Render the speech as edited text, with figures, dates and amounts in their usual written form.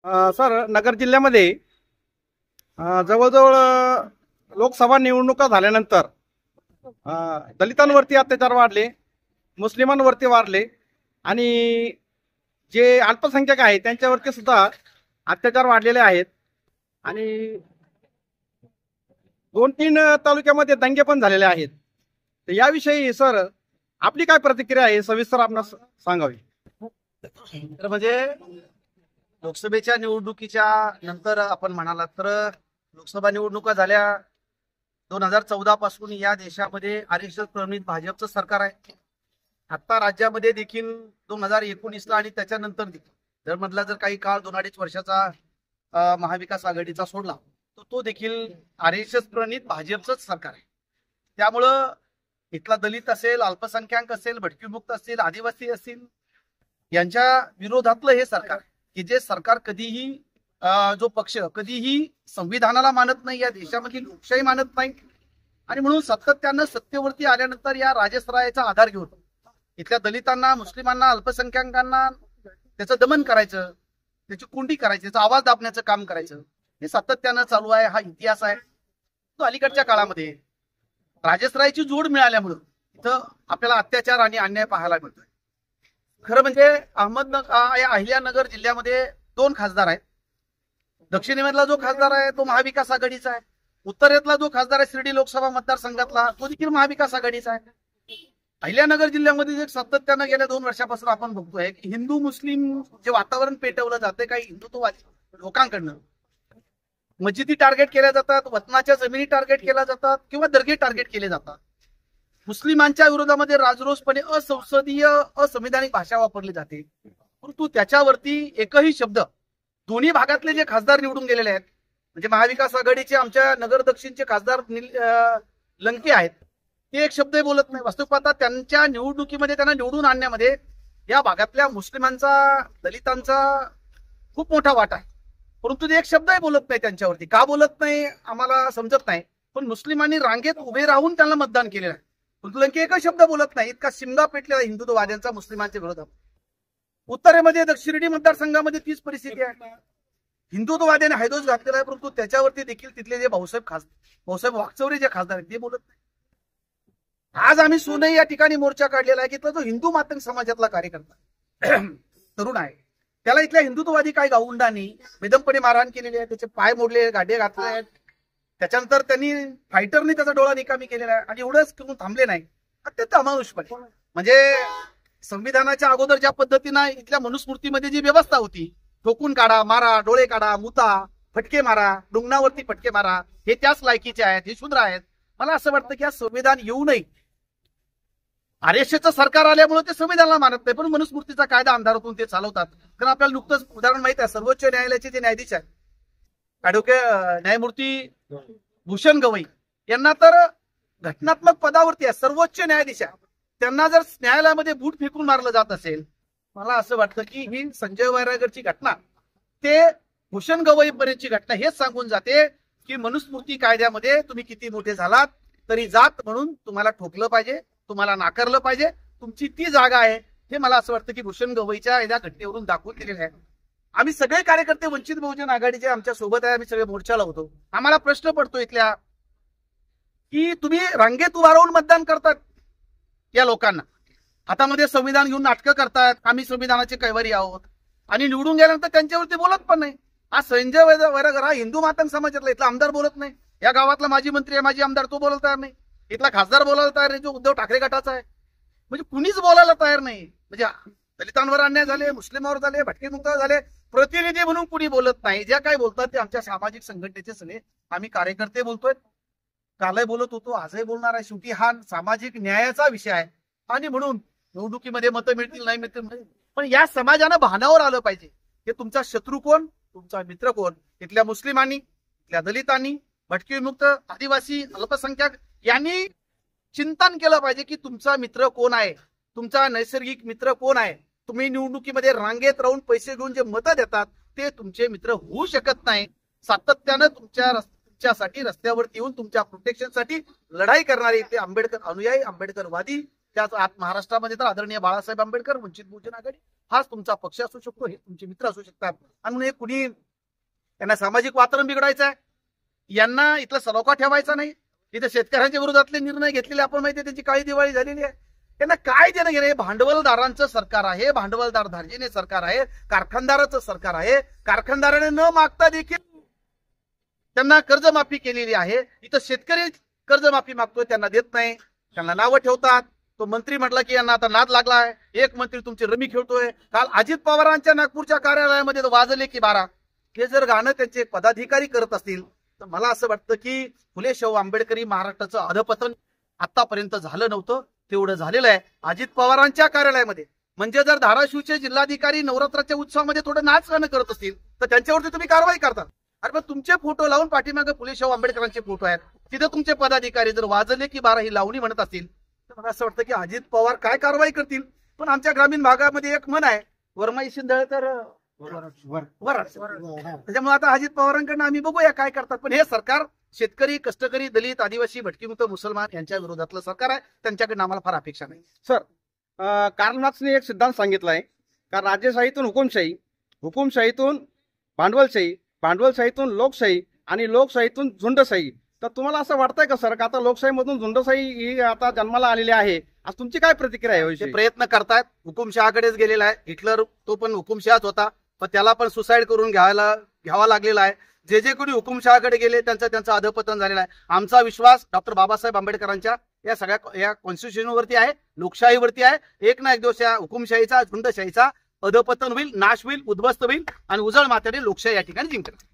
Sir, नगर जिल्ह्यामध्ये जवळजवळ लोकसभा निवडणुका झाल्यानंतर दलितांवरती अत्याचार वाढले, मुस्लिमांवरती वाढले आणि जे अल्पसंख्याक आहेत त्यांच्यावरती सुद्धा अत्याचार वाढलेले आहेत आणि 2-3 तालुक्यामध्ये दंगे पण झालेले आहेत. तर याविषयी सर आपली काय प्रतिक्रिया आहे, सविस्तर आपणास सांगावी. तर म्हणजे लोकसभेच्या निवडणुकीच्या नंतर आपण म्हणालात तर लोकसभा निवडणुका झाल्या 2014 पासून या देशामध्ये आरएसएस प्रणित भाजपचं सरकार आहे. आता राज्यामध्ये देखील 2019ला आणि त्याच्यानंतर देखील जर मधला जर काही काळ 2-2.5 वर्षाचा महाविकास आघाडीचा सोडला तर तो देखील आरएसएस प्रणित भाजपचंच सरकार आहे. त्यामुळं इथला दलित असेल, अल्पसंख्याक असेल, भटकीमुक्त असेल, आदिवासी असतील यांच्या विरोधातलं हे सरकार आहे की जे सरकार कधीही जो पक्ष कधीही संविधानाला मानत नाही, या देशामधली लोकशाही मानत नाही आणि म्हणून सातत्यानं सत्तेवरती आल्यानंतर या राजसरायाचा आधार घेऊन इथल्या दलितांना, मुस्लिमांना, अल्पसंख्याकांना त्याचं दमन करायचं, त्याची कुंडी करायची, त्याचा आवाज दाबण्याचं काम करायचं हे सातत्यानं चालू आहे. हा इतिहास आहे. तो अलीकडच्या काळामध्ये राजसरायाची जोड मिळाल्यामुळं इथं आपल्याला अत्याचार आणि अन्याय पाहायला मिळतोय. खरं म्हणजे अहिल्यानगर जिल्ह्यामध्ये 2 खासदार आहेत. दक्षिणेमधला जो खासदार आहे तो महाविकास आघाडीचा आहे. उत्तरेतला जो खासदार आहे शिर्डी लोकसभा मतदारसंघातला तो देखील महाविकास आघाडीचा आहे. अहिल्यानगर जिल्ह्यामध्ये जे सातत्यानं गेल्या 2 वर्षापासून आपण बघतोय की हिंदू मुस्लिम जे वातावरण पेटवलं जाते काही हिंदुत्ववादी लोकांकडनं, मस्जिदी टार्गेट केल्या जातात, वतनाच्या जमिनी टार्गेट केल्या जातात किंवा दर्गे टार्गेट केले जातात. मुस्लिमांच्या विरोधामध्ये राजरोसपणे असंसदीय असंविधानिक भाषा वापरली जाते. परंतु त्याच्यावरती एकही शब्द दोन्ही भागातले जे खासदार निवडून गेलेले आहेत म्हणजे महाविकास आघाडीचे आमच्या नगर दक्षिणचे खासदार लंके आहेत ते एक शब्दही बोलत नाही. वास्तविक पाहता त्यांच्या निवडणुकीमध्ये त्यांना निवडून आणण्यामध्ये या भागातल्या मुस्लिमांचा, दलितांचा खूप मोठा वाटा आहे. परंतु ते एक शब्दही बोलत नाही. त्यांच्यावरती का बोलत नाही आम्हाला समजत नाही. पण मुस्लिमांनी रांगेत उभे राहून त्यांना मतदान केलेलं आहे. परंतु लंके एकच शब्द बोलत नाही. इतका शिमगा पेटलेला हिंदुत्ववाद्यांचा मुस्लिमांच्या विरोधात. उत्तरेमध्ये शिर्डी मतदारसंघामध्ये तीच परिस्थिती आहे. हिंदुत्ववाद्याने हैदोस घातलेला आहे परंतु त्याच्यावरती देखील तिथले जे भाऊसाहेब वाकचौरे जे खासदार आहेत ते बोलत नाही. आज आम्ही सोनई या ठिकाणी मोर्चा काढलेला आहे की तो हिंदू मातंग समाजातला कार्यकर्ता तरुण आहे त्याला इथल्या हिंदुत्ववादी काही गावुंडांनी बेदमपणे मारहाण केलेली आहे, त्याचे पाय मोडले, गाडे घातले आहेत. त्याच्यानंतर त्यांनी फायटरनी त्याचा डोळा निकामी केलेला आहे आणि एवढंच करून थांबले नाही. अत्यंत अमानुषपणे म्हणजे संविधानाच्या अगोदर ज्या पद्धतीनं इथल्या मनुस्मृतीमध्ये जी व्यवस्था होती, ठोकून काढा, मारा, डोळे काढा, मुता, फटके मारा, डुंगणावरती फटके मारा, हे त्याच लायकीचे आहेत, हे शूद्र आहेत. मला असं वाटतं की हा संविधान येऊ नये. आरएसएसचं सरकार आल्यामुळे ते संविधानाला मानत नाही पण मनुस्मृतीचा कायदा अंधारातून ते चालवतात. कारण आपल्याला नुकतंच उदाहरण माहित आहे, सर्वोच्च न्यायालयाचे जे न्यायाधीश आहेत ऍडव्होकेट न्यायमूर्ती भूषण गवई यांना तर घटनात्मक पदावरती आहे, सर्वोच्च न्यायाधीश आहे, त्यांना जर न्यायालयामध्ये बूट फेकून मारलं जात असेल, मला असं वाटतं की ही संजय वैरागरची घटना ते भूषण गवई पर्यंतची घटना हेच सांगून जाते की मनुस्मृती कायद्यामध्ये तुम्ही किती मोठे झालात तरी जात म्हणून तुम्हाला ठोकलं पाहिजे, तुम्हाला नाकारलं पाहिजे, तुमची ती जागा आहे. हे मला असं वाटतं की भूषण गवईच्या या घटनेवरून दाखवून दिलेलं आहे. आम्ही सगळे कार्यकर्ते वंचित बहुजन आघाडीचे आमच्या सोबत आहे, आम्ही सगळे मोर्चाला होतो. आम्हाला प्रश्न पडतो इथल्या की तुम्ही रांगेत उभा राहून मतदान करतात या लोकांना, हातामध्ये संविधान घेऊन नाटकं करतात, आम्ही संविधानाचे कैवारी आहोत आणि निवडून गेल्यानंतर त्यांच्यावरती बोलत पण नाही. हा संजय वैरागर हा हिंदू मातंग समाजातला इथला आमदार बोलत नाही, या गावातला माजी मंत्री आहे, माजी आमदार तो बोलायला तयार नाही, इथला खासदार बोलायला तयार नाही जो उद्धव ठाकरे गटाचा आहे. म्हणजे कुणीच बोलायला तयार नाही. म्हणजे दलितांवर अन्याय झाले, मुस्लिमांवर झाले, भटकीमुक्त झाले, प्रतिनिधी म्हणून कुणी बोलत नाही. ज्या काही बोलतात ते आमच्या सामाजिक संघटनेचे सगळे आम्ही कार्यकर्ते बोलतोय. कालही बोलत होतो, आजही बोलणार आहे. शेवटी हा सामाजिक न्यायाचा विषय आहे आणि म्हणून निवडणुकीमध्ये मतं मिळतील नाही मिळतील पण या समाजानं भानावर आलं पाहिजे की तुमचा शत्रू कोण, तुमचा मित्र कोण. इथल्या मुस्लिमांनी, इथल्या दलितांनी, भटकीमुक्त, आदिवासी, अल्पसंख्याक यांनी चिंतन केलं पाहिजे की तुमचा मित्र कोण आहे, तुमचा नैसर्गिक मित्र कोण आहे. तुम्ही निवडणुकीमध्ये रांगेत राहून पैसे घेऊन जे मतं देतात ते तुमचे मित्र होऊ शकत नाही. सातत्यानं तुमच्यासाठी रस्त्यावरती येऊन तुमच्या प्रोटेक्शनसाठी लढाई करणारे ते आंबेडकर अनुयायी, आंबेडकरवादी त्याच महाराष्ट्रामध्ये तर आदरणीय बाळासाहेब आंबेडकर, वंचित बहुजन आघाडी हाच तुमचा पक्ष असू शकतो, हे तुमचे मित्र असू शकतात. आणि म्हणून हे कुणी यांना सामाजिक वातावरण बिघडायचं आहे, यांना इथलं सलोखा ठेवायचा नाही. इथे शेतकऱ्यांच्या विरोधातले निर्णय घेतलेले आपण माहिती आहे, त्यांची काळी दिवाळी झालेली आहे. त्यांना काय देणं घेणं? हे भांडवलदारांचं सरकार आहे, भांडवलदार धार्जिने सरकार आहे, कारखानदाराचं सरकार आहे. कारखानदाराने न मागता देखील त्यांना कर्जमाफी केलेली आहे. इथं शेतकरी कर्जमाफी मागतोय, त्यांना देत नाही, त्यांना नावं ठेवतात. तो मंत्री म्हटला की यांना आता नाद लागलाय, एक मंत्री तुमची रमी खेळतोय. काल अजित पवारांच्या नागपूरच्या कार्यालयामध्ये वाजले की 12, हे जर गाणं त्यांचे पदाधिकारी करत असतील तर मला असं वाटतं की फुले शाहू आंबेडकरी महाराष्ट्राचं अधपतन आतापर्यंत झालं नव्हतं, तेवढं झालेलं आहे अजित पवारांच्या कार्यालयामध्ये. म्हणजे जर धाराशिवचे जिल्हाधिकारी नवरात्राच्या उत्सवामध्ये थोडं नाच गाणं करत असतील तर त्यांच्यावरती तुम्ही कारवाई करता. अरे पण तुमचे फोटो लावून पाठीमागे फुले शाहू आंबेडकरांचे फोटो आहेत, तिथे तुमचे पदाधिकारी जर वाजले की 12 ही लावणी म्हणत असतील तर मला असं वाटतं की अजित पवार काय कारवाई करतील. पण आमच्या ग्रामीण भागामध्ये एक म्हण आहे, वरमाई शिंदळ तर वर. त्याच्यामुळे आता अजित पवारांकडनं आम्ही बघूया काय करतात. पण हे सरकार शेतकरी, कष्टकरी, दलित, आदिवासी, भटकीमुक्त, मुसलमान यांच्या विरोधातलं सरकार आहे. त्यांच्याकडनं आम्हाला फार अपेक्षा नाही. सर, कार्ल मार्क्सने एक सिद्धांत सांगितला आहे का राजेशाहीतून हुकुमशाही, हुकुमशाहीतून भांडवलशाही, भांडवलशाहीतून लोकशाही आणि लोकशाहीतून झुंडशाही. तर तुम्हाला असं वाटतंय का सर का आता लोकशाहीमधून झुंडशाही ही आता जन्माला आलेली आहे? आज तुमची काय प्रतिक्रिया आहे ते याविषयी? प्रयत्न करतायत. हुकुमशहाकडेच गेलेला आहे. हिटलर तो पण हुकुमशहाच होता, पण त्याला पण सुसाईड करून घ्यावा लागलेला आहे. जे कोणी हुकुमशहाकडे गेले त्यांचं अधपतन झालेलं आहे. आमचा विश्वास डॉक्टर बाबासाहेब आंबेडकरांच्या या सगळ्या या कॉन्स्टिट्यूशनवरती आहे, लोकशाहीवरती आहे. एक ना एक दिवस या हुकुमशाहीचा, झुंडशाहीचा अधपतन होईल, नाश होईल, उद्ध्वस्त होईल आणि उजळ मात्याने लोकशाही या ठिकाणी जिंकणार.